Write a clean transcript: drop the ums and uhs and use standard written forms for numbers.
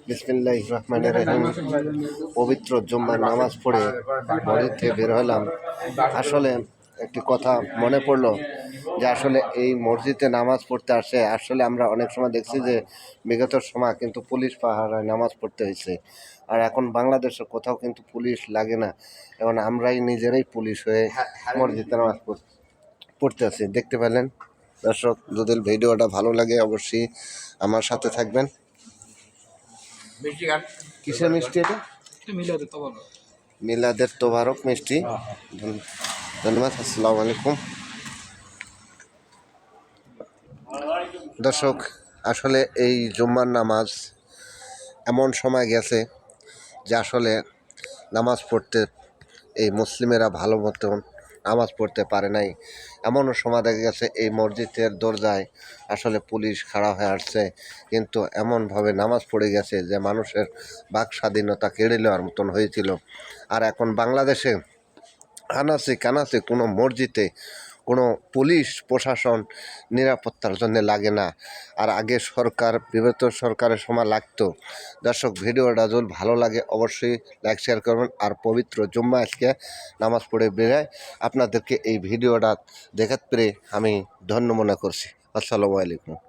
বিসমিল্লাহির রহমানির রহিম। পবিত্র জুম্মার নামাজ পড়ে মসজিদ থেকে বের হলাম। আসলে একটি কথা মনে পড়লো যে আসলে এই মসজিদে নামাজ পড়তে আসে, আসলে আমরা অনেক সময় দেখছি যে বিগত সময় কিন্তু পুলিশ পাহারায় নামাজ পড়তে হয়েছে। আর এখন বাংলাদেশের কোথাও কিন্তু পুলিশ লাগে না, এখন আমরাই নিজেরাই পুলিশ হয়ে মসজিদে নামাজ পড়তে আছি। দেখতে পেলেন দর্শক, যদি ভিডিওটা ভালো লাগে অবশ্যই আমার সাথে থাকবেন। কিসের মিষ্টি এটা? মিলাদের তোবারক মিষ্টি। ধন্যবাদ। আসসালামু আলাইকুম দর্শক, আসলে এই জুম্মার নামাজ এমন সময় গেছে যে আসলে নামাজ পড়তে এই মুসলিমেরা ভালো মতন নামাজ পড়তে পারে নাই। এমনও সময় দেখা গেছে এই মসজিদের দরজায় আসলে পুলিশ খাড়া হয়ে আসছে, কিন্তু এমনভাবে নামাজ পড়ে গেছে যে মানুষের বাক স্বাধীনতা কেড়ে নেওয়ার মতন হয়েছিল। আর এখন বাংলাদেশে আনাচে কানাচে কোনো মসজিদে কোনো পুলিশ প্রশাসন নিরাপত্তার জন্য লাগে না। আর আগে সরকার, বিগত সরকারের সময় লাগতো। দর্শক, ভিডিওটা যদি ভালো লাগে অবশ্যই লাইক শেয়ার করবেন। আর পবিত্র জুম্মা আজকে নামাজ পড়ে বেরায় আপনাদেরকে এই ভিডিওটা দেখাতে পেরে আমি ধন্য মনে করছি। আসসালামু আলাইকুম।